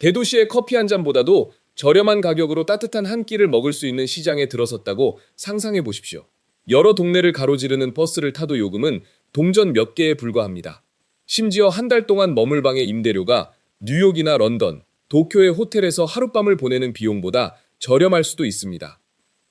대도시의 커피 한 잔보다도 저렴한 가격으로 따뜻한 한 끼를 먹을 수 있는 시장에 들어섰다고 상상해 보십시오. 여러 동네를 가로지르는 버스를 타도 요금은 동전 몇 개에 불과합니다. 심지어 한 달 동안 머물 방의 임대료가 뉴욕이나 런던, 도쿄의 호텔에서 하룻밤을 보내는 비용보다 저렴할 수도 있습니다.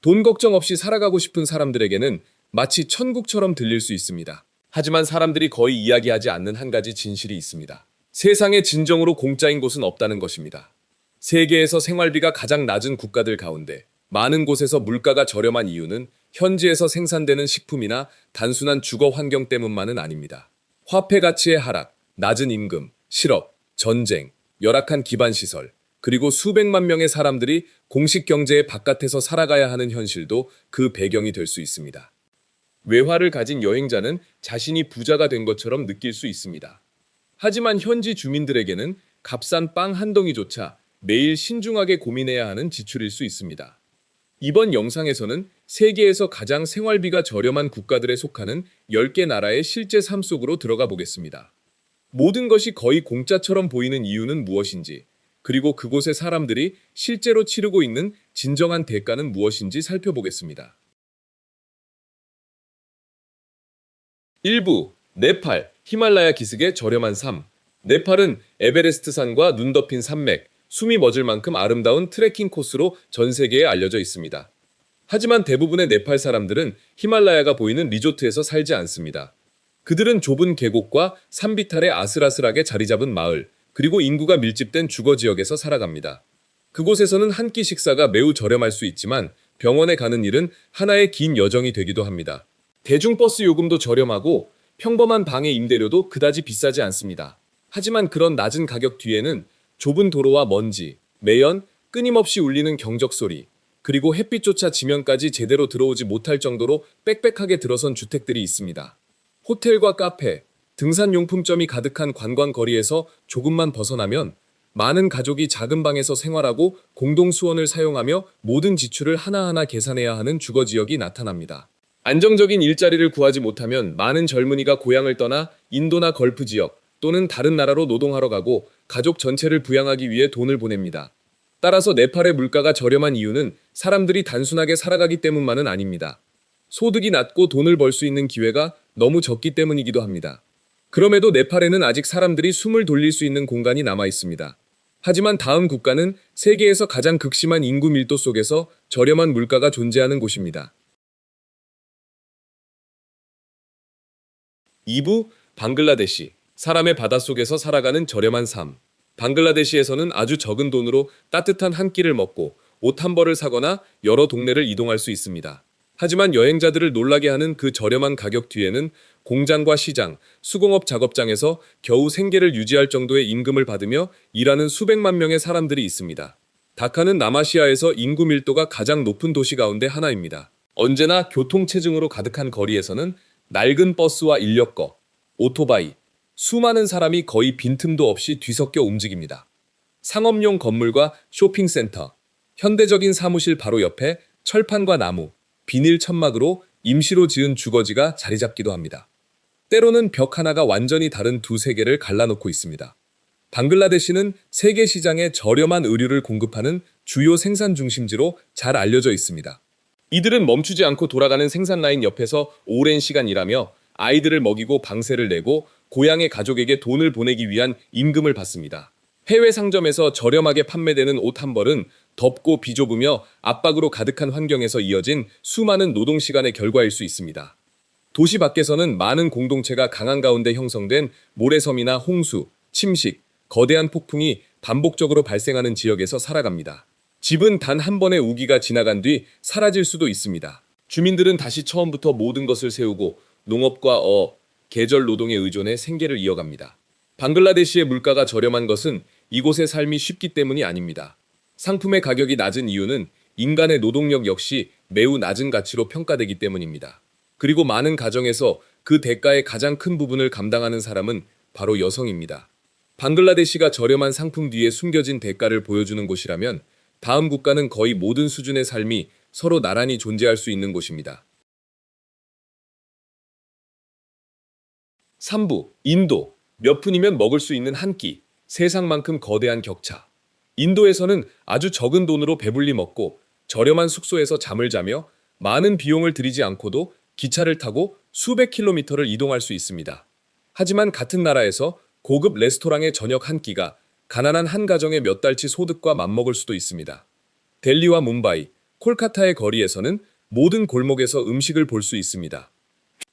돈 걱정 없이 살아가고 싶은 사람들에게는 마치 천국처럼 들릴 수 있습니다. 하지만 사람들이 거의 이야기하지 않는 한 가지 진실이 있습니다. 세상에 진정으로 공짜인 곳은 없다는 것입니다. 세계에서 생활비가 가장 낮은 국가들 가운데 많은 곳에서 물가가 저렴한 이유는 현지에서 생산되는 식품이나 단순한 주거 환경 때문만은 아닙니다. 화폐 가치의 하락, 낮은 임금, 실업, 전쟁, 열악한 기반 시설, 그리고 수백만 명의 사람들이 공식 경제의 바깥에서 살아가야 하는 현실도 그 배경이 될 수 있습니다. 외화를 가진 여행자는 자신이 부자가 된 것처럼 느낄 수 있습니다. 하지만 현지 주민들에게는 값싼 빵 한 덩이조차 매일 신중하게 고민해야 하는 지출일 수 있습니다. 이번 영상에서는 세계에서 가장 생활비가 저렴한 국가들에 속하는 10개 나라의 실제 삶 속으로 들어가 보겠습니다. 모든 것이 거의 공짜처럼 보이는 이유는 무엇인지, 그리고 그곳의 사람들이 실제로 치르고 있는 진정한 대가는 무엇인지 살펴보겠습니다. 1부, 네팔, 히말라야 기슭의 저렴한 삶. 네팔은 에베레스트 산과 눈 덮인 산맥, 숨이 멎을 만큼 아름다운 트레킹 코스로 전 세계에 알려져 있습니다. 하지만 대부분의 네팔 사람들은 히말라야가 보이는 리조트에서 살지 않습니다. 그들은 좁은 계곡과 산비탈에 아슬아슬하게 자리 잡은 마을, 그리고 인구가 밀집된 주거 지역에서 살아갑니다. 그곳에서는 한 끼 식사가 매우 저렴할 수 있지만 병원에 가는 일은 하나의 긴 여정이 되기도 합니다. 대중버스 요금도 저렴하고 평범한 방의 임대료도 그다지 비싸지 않습니다. 하지만 그런 낮은 가격 뒤에는 좁은 도로와 먼지, 매연, 끊임없이 울리는 경적 소리, 그리고 햇빛조차 지면까지 제대로 들어오지 못할 정도로 빽빽하게 들어선 주택들이 있습니다. 호텔과 카페, 등산용품점이 가득한 관광거리에서 조금만 벗어나면 많은 가족이 작은 방에서 생활하고 공동수원을 사용하며 모든 지출을 하나하나 계산해야 하는 주거지역이 나타납니다. 안정적인 일자리를 구하지 못하면 많은 젊은이가 고향을 떠나 인도나 걸프 지역 또는 다른 나라로 노동하러 가고 가족 전체를 부양하기 위해 돈을 보냅니다. 따라서 네팔의 물가가 저렴한 이유는 사람들이 단순하게 살아가기 때문만은 아닙니다. 소득이 낮고 돈을 벌 수 있는 기회가 너무 적기 때문이기도 합니다. 그럼에도 네팔에는 아직 사람들이 숨을 돌릴 수 있는 공간이 남아 있습니다. 하지만 다음 국가는 세계에서 가장 극심한 인구 밀도 속에서 저렴한 물가가 존재하는 곳입니다. 2부, 방글라데시. 사람의 바닷속에서 살아가는 저렴한 삶. 방글라데시에서는 아주 적은 돈으로 따뜻한 한 끼를 먹고 옷 한 벌을 사거나 여러 동네를 이동할 수 있습니다. 하지만 여행자들을 놀라게 하는 그 저렴한 가격 뒤에는 공장과 시장, 수공업 작업장에서 겨우 생계를 유지할 정도의 임금을 받으며 일하는 수백만 명의 사람들이 있습니다. 다카는 남아시아에서 인구 밀도가 가장 높은 도시 가운데 하나입니다. 언제나 교통체증으로 가득한 거리에서는 낡은 버스와 인력거, 오토바이, 수많은 사람이 거의 빈틈도 없이 뒤섞여 움직입니다. 상업용 건물과 쇼핑센터, 현대적인 사무실 바로 옆에 철판과 나무, 비닐 천막으로 임시로 지은 주거지가 자리 잡기도 합니다. 때로는 벽 하나가 완전히 다른 두 세계를 갈라놓고 있습니다. 방글라데시는 세계 시장에 저렴한 의류를 공급하는 주요 생산 중심지로 잘 알려져 있습니다. 이들은 멈추지 않고 돌아가는 생산 라인 옆에서 오랜 시간 일하며 아이들을 먹이고 방세를 내고 고향의 가족에게 돈을 보내기 위한 임금을 받습니다. 해외 상점에서 저렴하게 판매되는 옷 한 벌은 덥고 비좁으며 압박으로 가득한 환경에서 이어진 수많은 노동시간의 결과일 수 있습니다. 도시 밖에서는 많은 공동체가 강한 가운데 형성된 모래섬이나 홍수, 침식, 거대한 폭풍이 반복적으로 발생하는 지역에서 살아갑니다. 집은 단 한 번의 우기가 지나간 뒤 사라질 수도 있습니다. 주민들은 다시 처음부터 모든 것을 세우고 농업과 계절 노동에 의존해 생계를 이어갑니다. 방글라데시의 물가가 저렴한 것은 이곳의 삶이 쉽기 때문이 아닙니다. 상품의 가격이 낮은 이유는 인간의 노동력 역시 매우 낮은 가치로 평가되기 때문입니다. 그리고 많은 가정에서 그 대가의 가장 큰 부분을 감당하는 사람은 바로 여성입니다. 방글라데시가 저렴한 상품 뒤에 숨겨진 대가를 보여주는 곳이라면 다음 국가는 거의 모든 수준의 삶이 서로 나란히 존재할 수 있는 곳입니다. 3부, 인도. 몇 푼이면 먹을 수 있는 한 끼. 세상만큼 거대한 격차. 인도에서는 아주 적은 돈으로 배불리 먹고 저렴한 숙소에서 잠을 자며 많은 비용을 들이지 않고도 기차를 타고 수백 킬로미터를 이동할 수 있습니다. 하지만 같은 나라에서 고급 레스토랑의 저녁 한 끼가 가난한 한 가정의 몇 달치 소득과 맞먹을 수도 있습니다. 델리와 뭄바이, 콜카타의 거리에서는 모든 골목에서 음식을 볼 수 있습니다.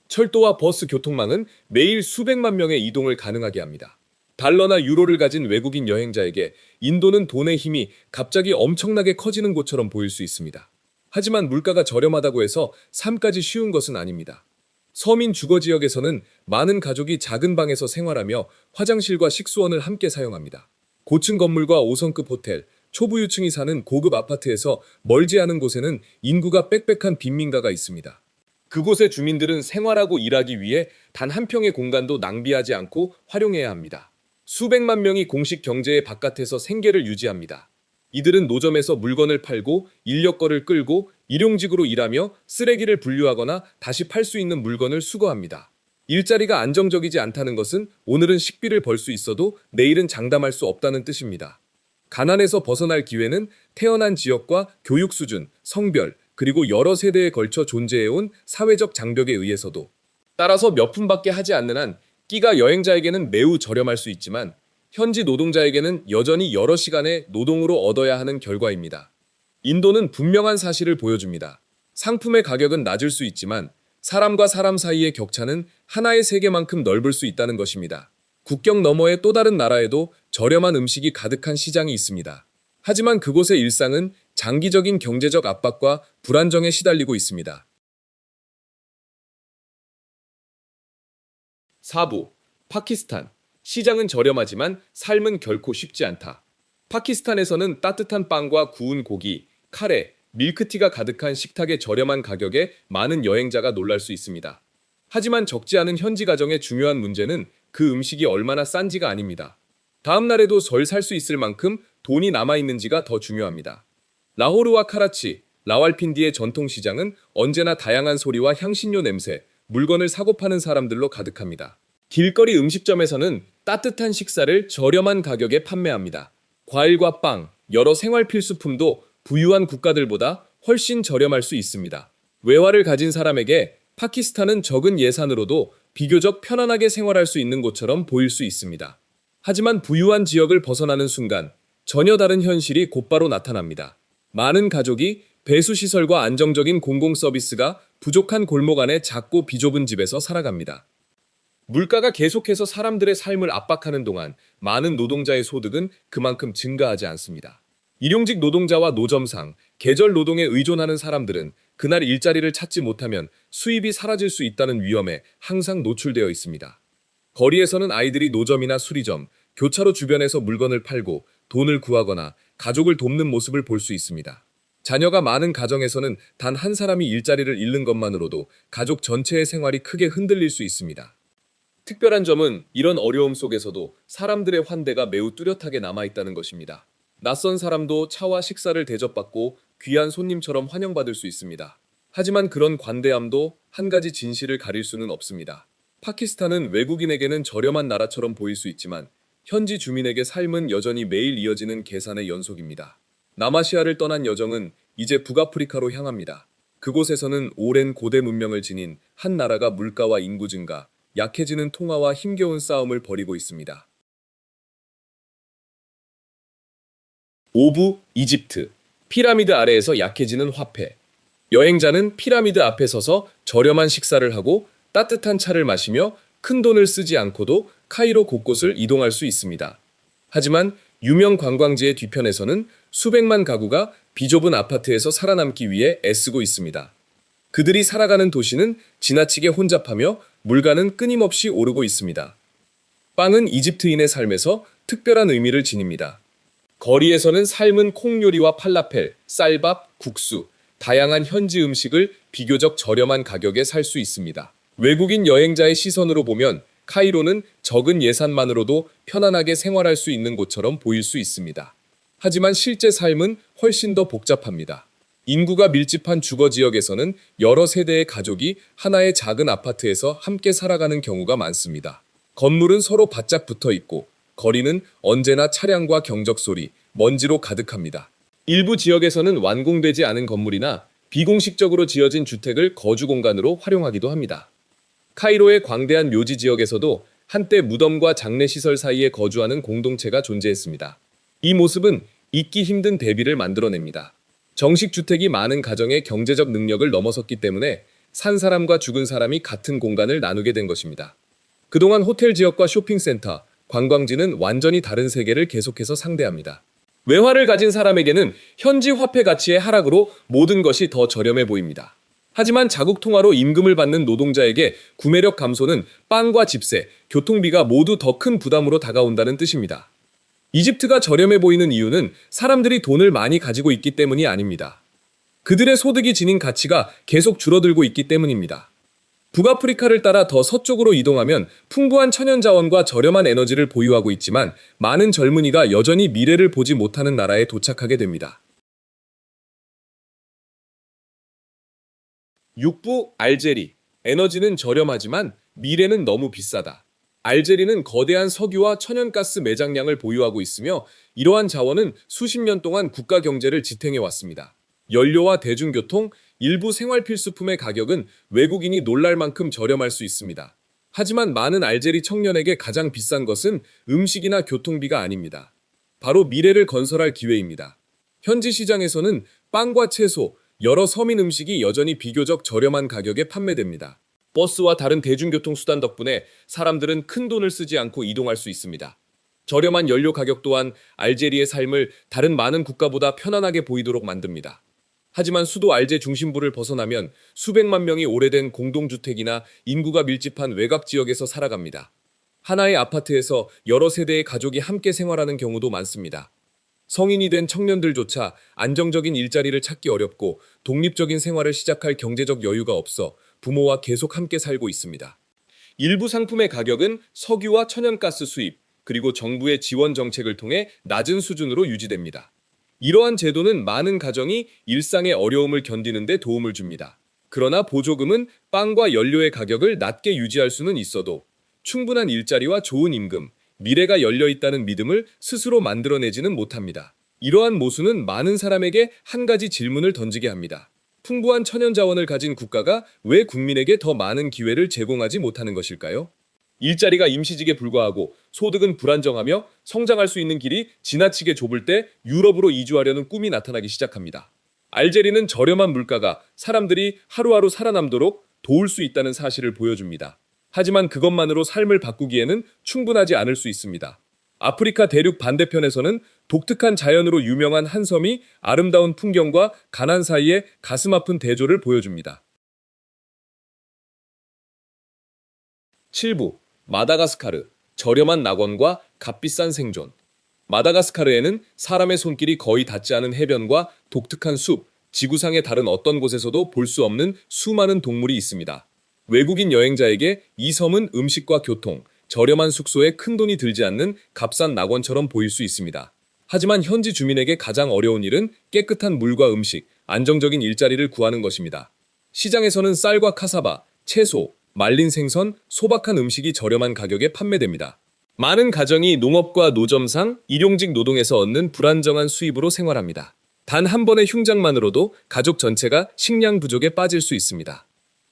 철도와 버스 교통망은 매일 수백만 명의 이동을 가능하게 합니다. 달러나 유로를 가진 외국인 여행자에게 인도는 돈의 힘이 갑자기 엄청나게 커지는 곳처럼 보일 수 있습니다. 하지만 물가가 저렴하다고 해서 삶까지 쉬운 것은 아닙니다. 서민 주거 지역에서는 많은 가족이 작은 방에서 생활하며 화장실과 식수원을 함께 사용합니다. 고층 건물과 5성급 호텔, 초부유층이 사는 고급 아파트에서 멀지 않은 곳에는 인구가 빽빽한 빈민가가 있습니다. 그곳의 주민들은 생활하고 일하기 위해 단 한 평의 공간도 낭비하지 않고 활용해야 합니다. 수백만 명이 공식 경제의 바깥에서 생계를 유지합니다. 이들은 노점에서 물건을 팔고 인력거를 끌고 일용직으로 일하며 쓰레기를 분류하거나 다시 팔 수 있는 물건을 수거합니다. 일자리가 안정적이지 않다는 것은 오늘은 식비를 벌 수 있어도 내일은 장담할 수 없다는 뜻입니다. 가난에서 벗어날 기회는 태어난 지역과 교육 수준, 성별, 그리고 여러 세대에 걸쳐 존재해온 사회적 장벽에 의해서도 따라서 몇 푼밖에 하지 않는 한 끼가 여행자에게는 매우 저렴할 수 있지만 현지 노동자에게는 여전히 여러 시간의 노동으로 얻어야 하는 결과입니다. 인도는 분명한 사실을 보여줍니다. 상품의 가격은 낮을 수 있지만 사람과 사람 사이의 격차는 하나의 세계만큼 넓을 수 있다는 것입니다. 국경 너머의 또 다른 나라에도 저렴한 음식이 가득한 시장이 있습니다. 하지만 그곳의 일상은 장기적인 경제적 압박과 불안정에 시달리고 있습니다. 4부 파키스탄. 시장은 저렴하지만 삶은 결코 쉽지 않다. 파키스탄에서는 따뜻한 빵과 구운 고기, 카레, 밀크티가 가득한 식탁의 저렴한 가격에 많은 여행자가 놀랄 수 있습니다. 하지만 적지 않은 현지 가정의 중요한 문제는 그 음식이 얼마나 싼지가 아닙니다. 다음 날에도 절 살 수 있을 만큼 돈이 남아있는지가 더 중요합니다. 라호르와 카라치, 라왈핀디의 전통시장은 언제나 다양한 소리와 향신료 냄새, 물건을 사고 파는 사람들로 가득합니다. 길거리 음식점에서는 따뜻한 식사를 저렴한 가격에 판매합니다. 과일과 빵, 여러 생활 필수품도 부유한 국가들보다 훨씬 저렴할 수 있습니다. 외화를 가진 사람에게 파키스탄은 적은 예산으로도 비교적 편안하게 생활할 수 있는 곳처럼 보일 수 있습니다. 하지만 부유한 지역을 벗어나는 순간 전혀 다른 현실이 곧바로 나타납니다. 많은 가족이 배수시설과 안정적인 공공서비스가 부족한 골목 안의 작고 비좁은 집에서 살아갑니다. 물가가 계속해서 사람들의 삶을 압박하는 동안 많은 노동자의 소득은 그만큼 증가하지 않습니다. 일용직 노동자와 노점상, 계절 노동에 의존하는 사람들은 그날 일자리를 찾지 못하면 수입이 사라질 수 있다는 위험에 항상 노출되어 있습니다. 거리에서는 아이들이 노점이나 수리점, 교차로 주변에서 물건을 팔고 돈을 구하거나 가족을 돕는 모습을 볼 수 있습니다. 자녀가 많은 가정에서는 단 한 사람이 일자리를 잃는 것만으로도 가족 전체의 생활이 크게 흔들릴 수 있습니다. 특별한 점은 이런 어려움 속에서도 사람들의 환대가 매우 뚜렷하게 남아있다는 것입니다. 낯선 사람도 차와 식사를 대접받고 귀한 손님처럼 환영받을 수 있습니다. 하지만 그런 관대함도 한 가지 진실을 가릴 수는 없습니다. 파키스탄은 외국인에게는 저렴한 나라처럼 보일 수 있지만 현지 주민에게 삶은 여전히 매일 이어지는 계산의 연속입니다. 남아시아를 떠난 여정은 이제 북아프리카로 향합니다. 그곳에서는 오랜 고대 문명을 지닌 한 나라가 물가와 인구 증가, 약해지는 통화와 힘겨운 싸움을 벌이고 있습니다. 5부 이집트. 피라미드 아래에서 약해지는 화폐. 여행자는 피라미드 앞에 서서 저렴한 식사를 하고 따뜻한 차를 마시며 큰 돈을 쓰지 않고도 카이로 곳곳을 이동할 수 있습니다. 하지만 유명 관광지의 뒤편에서는 수백만 가구가 비좁은 아파트에서 살아남기 위해 애쓰고 있습니다. 그들이 살아가는 도시는 지나치게 혼잡하며 물가는 끊임없이 오르고 있습니다. 빵은 이집트인의 삶에서 특별한 의미를 지닙니다. 거리에서는 삶은 콩요리와 팔라펠, 쌀밥, 국수, 다양한 현지 음식을 비교적 저렴한 가격에 살 수 있습니다. 외국인 여행자의 시선으로 보면 카이로는 적은 예산만으로도 편안하게 생활할 수 있는 곳처럼 보일 수 있습니다. 하지만 실제 삶은 훨씬 더 복잡합니다. 인구가 밀집한 주거 지역에서는 여러 세대의 가족이 하나의 작은 아파트에서 함께 살아가는 경우가 많습니다. 건물은 서로 바짝 붙어 있고 거리는 언제나 차량과 경적 소리, 먼지로 가득합니다. 일부 지역에서는 완공되지 않은 건물이나 비공식적으로 지어진 주택을 거주 공간으로 활용하기도 합니다. 카이로의 광대한 묘지 지역에서도 한때 무덤과 장례시설 사이에 거주하는 공동체가 존재했습니다. 이 모습은 잊기 힘든 대비를 만들어냅니다. 정식 주택이 많은 가정의 경제적 능력을 넘어섰기 때문에 산 사람과 죽은 사람이 같은 공간을 나누게 된 것입니다. 그동안 호텔 지역과 쇼핑센터, 관광지는 완전히 다른 세계를 계속해서 상대합니다. 외화를 가진 사람에게는 현지 화폐 가치의 하락으로 모든 것이 더 저렴해 보입니다. 하지만 자국 통화로 임금을 받는 노동자에게 구매력 감소는 빵과 집세, 교통비가 모두 더 큰 부담으로 다가온다는 뜻입니다. 이집트가 저렴해 보이는 이유는 사람들이 돈을 많이 가지고 있기 때문이 아닙니다. 그들의 소득이 지닌 가치가 계속 줄어들고 있기 때문입니다. 북아프리카를 따라 더 서쪽으로 이동하면 풍부한 천연자원과 저렴한 에너지를 보유하고 있지만 많은 젊은이가 여전히 미래를 보지 못하는 나라에 도착하게 됩니다. 6부 알제리. 에너지는 저렴하지만 미래는 너무 비싸다. 알제리는 거대한 석유와 천연가스 매장량을 보유하고 있으며 이러한 자원은 수십 년 동안 국가 경제를 지탱해 왔습니다. 연료와 대중교통, 일부 생활필수품의 가격은 외국인이 놀랄 만큼 저렴할 수 있습니다. 하지만 많은 알제리 청년에게 가장 비싼 것은 음식이나 교통비가 아닙니다. 바로 미래를 건설할 기회입니다. 현지 시장에서는 빵과 채소, 여러 서민 음식이 여전히 비교적 저렴한 가격에 판매됩니다. 버스와 다른 대중교통 수단 덕분에 사람들은 큰 돈을 쓰지 않고 이동할 수 있습니다. 저렴한 연료 가격 또한 알제리의 삶을 다른 많은 국가보다 편안하게 보이도록 만듭니다. 하지만 수도 알제 중심부를 벗어나면 수백만 명이 오래된 공동주택이나 인구가 밀집한 외곽 지역에서 살아갑니다. 하나의 아파트에서 여러 세대의 가족이 함께 생활하는 경우도 많습니다. 성인이 된 청년들조차 안정적인 일자리를 찾기 어렵고 독립적인 생활을 시작할 경제적 여유가 없어 부모와 계속 함께 살고 있습니다. 일부 상품의 가격은 석유와 천연가스 수입, 그리고 정부의 지원 정책을 통해 낮은 수준으로 유지됩니다. 이러한 제도는 많은 가정이 일상의 어려움을 견디는 데 도움을 줍니다. 그러나 보조금은 빵과 연료의 가격을 낮게 유지할 수는 있어도 충분한 일자리와 좋은 임금, 미래가 열려 있다는 믿음을 스스로 만들어내지는 못합니다. 이러한 모순은 많은 사람에게 한 가지 질문을 던지게 합니다. 풍부한 천연자원을 가진 국가가 왜 국민에게 더 많은 기회를 제공하지 못하는 것일까요? 일자리가 임시직에 불과하고 소득은 불안정하며 성장할 수 있는 길이 지나치게 좁을 때 유럽으로 이주하려는 꿈이 나타나기 시작합니다. 알제리는 저렴한 물가가 사람들이 하루하루 살아남도록 도울 수 있다는 사실을 보여줍니다. 하지만 그것만으로 삶을 바꾸기에는 충분하지 않을 수 있습니다. 아프리카 대륙 반대편에서는 독특한 자연으로 유명한 한 섬이 아름다운 풍경과 가난 사이에 가슴 아픈 대조를 보여줍니다. 7부 마다가스카르, 저렴한 낙원과 값비싼 생존. 마다가스카르에는 사람의 손길이 거의 닿지 않은 해변과 독특한 숲, 지구상의 다른 어떤 곳에서도 볼 수 없는 수많은 동물이 있습니다. 외국인 여행자에게 이 섬은 음식과 교통, 저렴한 숙소에 큰돈이 들지 않는 값싼 낙원처럼 보일 수 있습니다. 하지만 현지 주민에게 가장 어려운 일은 깨끗한 물과 음식, 안정적인 일자리를 구하는 것입니다. 시장에서는 쌀과 카사바, 채소, 말린 생선, 소박한 음식이 저렴한 가격에 판매됩니다. 많은 가정이 농업과 노점상, 일용직 노동에서 얻는 불안정한 수입으로 생활합니다. 단 한 번의 흉장만으로도 가족 전체가 식량 부족에 빠질 수 있습니다.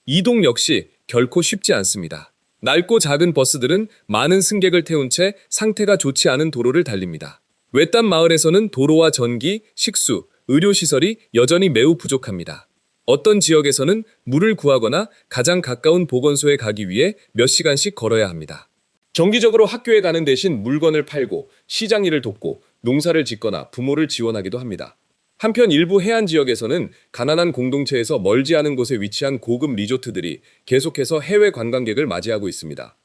이동 역시 결코 쉽지 않습니다. 낡고 작은 버스들은 많은 승객을 태운 채 상태가 좋지 않은 도로를 달립니다. 외딴 마을에서는 도로와 전기, 식수, 의료시설이 여전히 매우 부족합니다. 어떤 지역에서는 물을 구하거나 가장 가까운 보건소에 가기 위해 몇 시간씩 걸어야 합니다. 정기적으로 학교에 가는 대신 물건을 팔고 시장 일을 돕고 농사를 짓거나 부모를 지원하기도 합니다. 한편 일부 해안 지역에서는 가난한 공동체에서 멀지 않은 곳에 위치한 고급 리조트들이 계속해서 해외 관광객을 맞이하고 있습니다.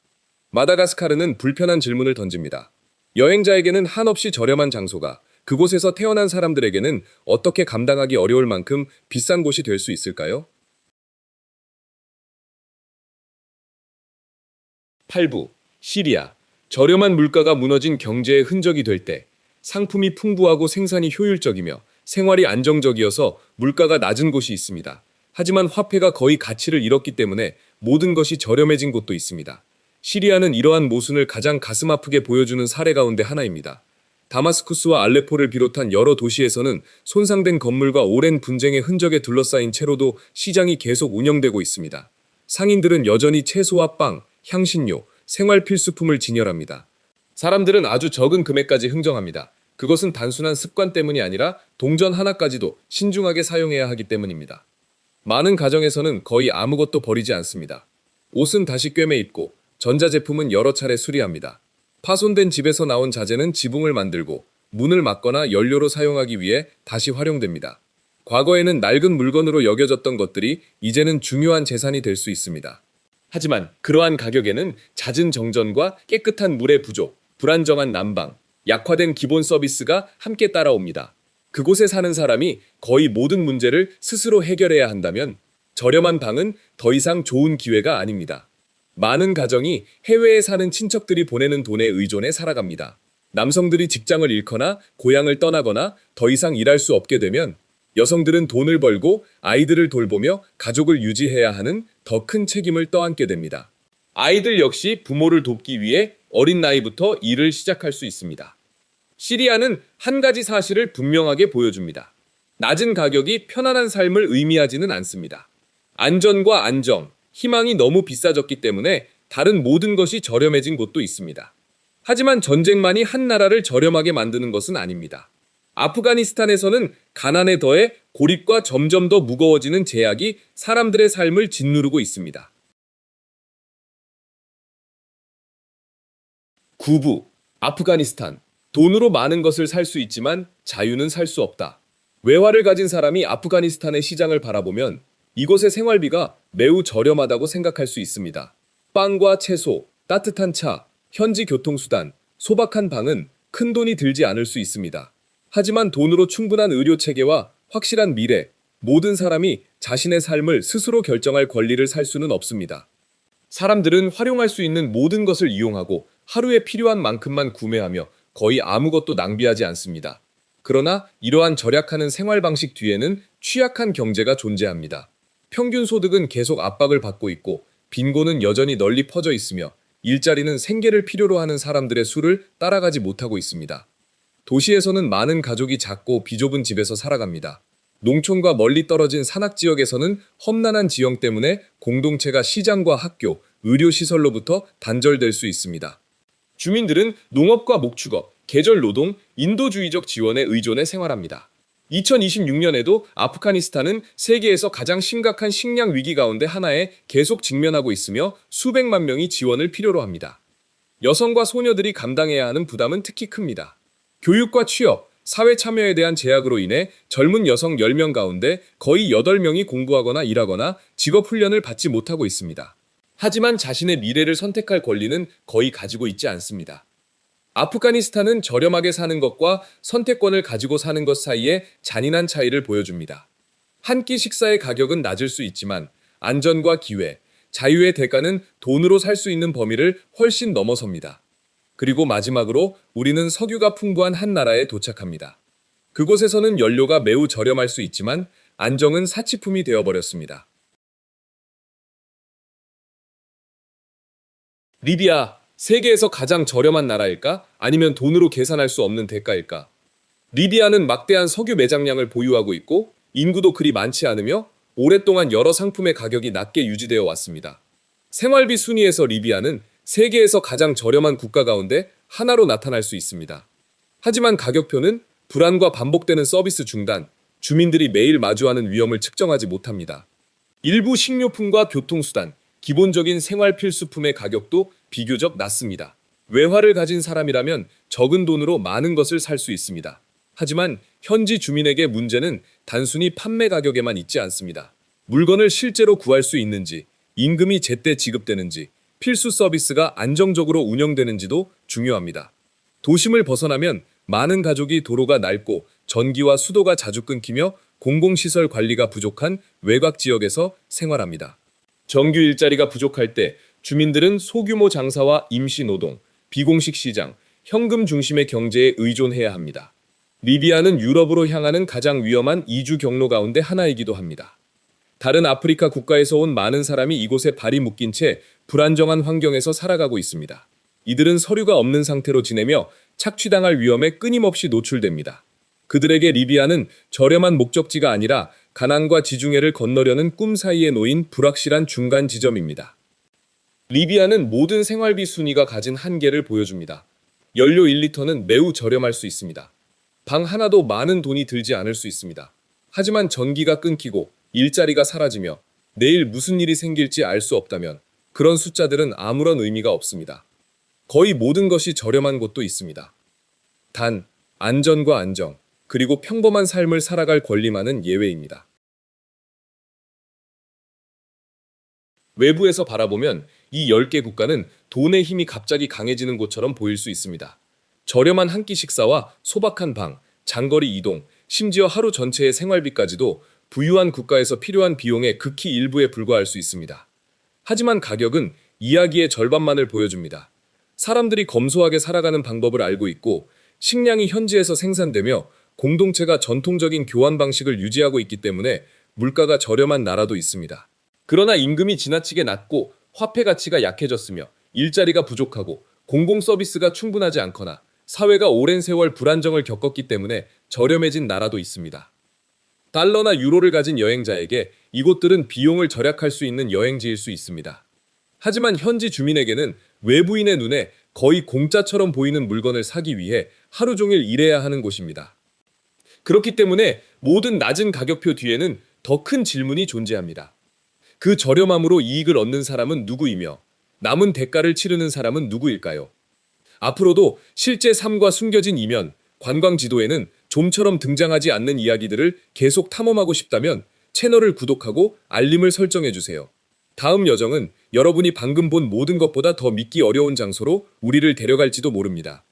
마다가스카르는 불편한 질문을 던집니다. 여행자에게는 한없이 저렴한 장소가 그곳에서 태어난 사람들에게는 어떻게 감당하기 어려울 만큼 비싼 곳이 될 수 있을까요? 8부 시리아. 저렴한 물가가 무너진 경제의 흔적이 될 때 상품이 풍부하고 생산이 효율적이며 생활이 안정적이어서 물가가 낮은 곳이 있습니다. 하지만 화폐가 거의 가치를 잃었기 때문에 모든 것이 저렴해진 곳도 있습니다. 시리아는 이러한 모순을 가장 가슴 아프게 보여주는 사례 가운데 하나입니다. 다마스쿠스와 알레포를 비롯한 여러 도시에서는 손상된 건물과 오랜 분쟁의 흔적에 둘러싸인 채로도 시장이 계속 운영되고 있습니다. 상인들은 여전히 채소와 빵, 향신료, 생활 필수품을 진열합니다. 사람들은 아주 적은 금액까지 흥정합니다. 그것은 단순한 습관 때문이 아니라 동전 하나까지도 신중하게 사용해야 하기 때문입니다. 많은 가정에서는 거의 아무것도 버리지 않습니다. 옷은 다시 꿰매 입고 전자제품은 여러 차례 수리합니다. 파손된 집에서 나온 자재는 지붕을 만들고 문을 막거나 연료로 사용하기 위해 다시 활용됩니다. 과거에는 낡은 물건으로 여겨졌던 것들이 이제는 중요한 재산이 될 수 있습니다. 하지만 그러한 가격에는 잦은 정전과 깨끗한 물의 부족, 불안정한 난방, 약화된 기본 서비스가 함께 따라옵니다. 그곳에 사는 사람이 거의 모든 문제를 스스로 해결해야 한다면 저렴한 방은 더 이상 좋은 기회가 아닙니다. 많은 가정이 해외에 사는 친척들이 보내는 돈에 의존해 살아갑니다. 남성들이 직장을 잃거나 고향을 떠나거나 더 이상 일할 수 없게 되면 여성들은 돈을 벌고 아이들을 돌보며 가족을 유지해야 하는 더 큰 책임을 떠안게 됩니다. 아이들 역시 부모를 돕기 위해 어린 나이부터 일을 시작할 수 있습니다. 시리아는 한 가지 사실을 분명하게 보여줍니다. 낮은 가격이 편안한 삶을 의미하지는 않습니다. 안전과 안정, 희망이 너무 비싸졌기 때문에 다른 모든 것이 저렴해진 곳도 있습니다. 하지만 전쟁만이 한 나라를 저렴하게 만드는 것은 아닙니다. 아프가니스탄에서는 가난에 더해 고립과 점점 더 무거워지는 제약이 사람들의 삶을 짓누르고 있습니다. 구부, 아프가니스탄. 돈으로 많은 것을 살 수 있지만 자유는 살 수 없다. 외화를 가진 사람이 아프가니스탄의 시장을 바라보면 이곳의 생활비가 매우 저렴하다고 생각할 수 있습니다. 빵과 채소, 따뜻한 차, 현지 교통수단, 소박한 방은 큰 돈이 들지 않을 수 있습니다. 하지만 돈으로 충분한 의료 체계와 확실한 미래, 모든 사람이 자신의 삶을 스스로 결정할 권리를 살 수는 없습니다. 사람들은 활용할 수 있는 모든 것을 이용하고 하루에 필요한 만큼만 구매하며 거의 아무것도 낭비하지 않습니다. 그러나 이러한 절약하는 생활 방식 뒤에는 취약한 경제가 존재합니다. 평균 소득은 계속 압박을 받고 있고 빈곤은 여전히 널리 퍼져 있으며 일자리는 생계를 필요로 하는 사람들의 수를 따라가지 못하고 있습니다. 도시에서는 많은 가족이 작고 비좁은 집에서 살아갑니다. 농촌과 멀리 떨어진 산악 지역에서는 험난한 지형 때문에 공동체가 시장과 학교, 의료시설로부터 단절될 수 있습니다. 주민들은 농업과 목축업, 계절 노동, 인도주의적 지원에 의존해 생활합니다. 2026년에도 아프가니스탄은 세계에서 가장 심각한 식량 위기 가운데 하나에 계속 직면하고 있으며 수백만 명이 지원을 필요로 합니다. 여성과 소녀들이 감당해야 하는 부담은 특히 큽니다. 교육과 취업, 사회 참여에 대한 제약으로 인해 젊은 여성 10명 가운데 거의 8명이 공부하거나 일하거나 직업 훈련을 받지 못하고 있습니다. 하지만 자신의 미래를 선택할 권리는 거의 가지고 있지 않습니다. 아프가니스탄은 저렴하게 사는 것과 선택권을 가지고 사는 것 사이에 잔인한 차이를 보여줍니다. 한 끼 식사의 가격은 낮을 수 있지만 안전과 기회, 자유의 대가는 돈으로 살 수 있는 범위를 훨씬 넘어섭니다. 그리고 마지막으로 우리는 석유가 풍부한 한 나라에 도착합니다. 그곳에서는 연료가 매우 저렴할 수 있지만 안정은 사치품이 되어버렸습니다. 리비아, 세계에서 가장 저렴한 나라일까? 아니면 돈으로 계산할 수 없는 대가일까? 리비아는 막대한 석유 매장량을 보유하고 있고 인구도 그리 많지 않으며 오랫동안 여러 상품의 가격이 낮게 유지되어 왔습니다. 생활비 순위에서 리비아는 세계에서 가장 저렴한 국가 가운데 하나로 나타날 수 있습니다. 하지만 가격표는 불안과 반복되는 서비스 중단, 주민들이 매일 마주하는 위험을 측정하지 못합니다. 일부 식료품과 교통수단, 기본적인 생활 필수품의 가격도 비교적 낮습니다. 외화를 가진 사람이라면 적은 돈으로 많은 것을 살 수 있습니다. 하지만 현지 주민에게 문제는 단순히 판매 가격에만 있지 않습니다. 물건을 실제로 구할 수 있는지, 임금이 제때 지급되는지, 필수 서비스가 안정적으로 운영되는지도 중요합니다. 도심을 벗어나면 많은 가족이 도로가 낡고 전기와 수도가 자주 끊기며 공공시설 관리가 부족한 외곽 지역에서 생활합니다. 정규 일자리가 부족할 때 주민들은 소규모 장사와 임시 노동, 비공식 시장, 현금 중심의 경제에 의존해야 합니다. 리비아는 유럽으로 향하는 가장 위험한 이주 경로 가운데 하나이기도 합니다. 다른 아프리카 국가에서 온 많은 사람이 이곳에 발이 묶인 채 불안정한 환경에서 살아가고 있습니다. 이들은 서류가 없는 상태로 지내며 착취당할 위험에 끊임없이 노출됩니다. 그들에게 리비아는 저렴한 목적지가 아니라 가난과 지중해를 건너려는 꿈 사이에 놓인 불확실한 중간 지점입니다. 리비아는 모든 생활비 순위가 가진 한계를 보여줍니다. 연료 1리터는 매우 저렴할 수 있습니다. 방 하나도 많은 돈이 들지 않을 수 있습니다. 하지만 전기가 끊기고 일자리가 사라지며 내일 무슨 일이 생길지 알 수 없다면 그런 숫자들은 아무런 의미가 없습니다. 거의 모든 것이 저렴한 곳도 있습니다. 단, 안전과 안정, 그리고 평범한 삶을 살아갈 권리만은 예외입니다. 외부에서 바라보면 이 10개 국가는 돈의 힘이 갑자기 강해지는 곳처럼 보일 수 있습니다. 저렴한 한 끼 식사와 소박한 방, 장거리 이동, 심지어 하루 전체의 생활비까지도 부유한 국가에서 필요한 비용의 극히 일부에 불과할 수 있습니다. 하지만 가격은 이야기의 절반만을 보여줍니다. 사람들이 검소하게 살아가는 방법을 알고 있고 식량이 현지에서 생산되며 공동체가 전통적인 교환 방식을 유지하고 있기 때문에 물가가 저렴한 나라도 있습니다. 그러나 임금이 지나치게 낮고 화폐 가치가 약해졌으며 일자리가 부족하고 공공 서비스가 충분하지 않거나 사회가 오랜 세월 불안정을 겪었기 때문에 저렴해진 나라도 있습니다. 달러나 유로를 가진 여행자에게 이곳들은 비용을 절약할 수 있는 여행지일 수 있습니다. 하지만 현지 주민에게는 외부인의 눈에 거의 공짜처럼 보이는 물건을 사기 위해 하루 종일 일해야 하는 곳입니다. 그렇기 때문에 모든 낮은 가격표 뒤에는 더 큰 질문이 존재합니다. 그 저렴함으로 이익을 얻는 사람은 누구이며 남은 대가를 치르는 사람은 누구일까요? 앞으로도 실제 삶과 숨겨진 이면, 관광 지도에는 좀처럼 등장하지 않는 이야기들을 계속 탐험하고 싶다면 채널을 구독하고 알림을 설정해주세요. 다음 여정은 여러분이 방금 본 모든 것보다 더 믿기 어려운 장소로 우리를 데려갈지도 모릅니다.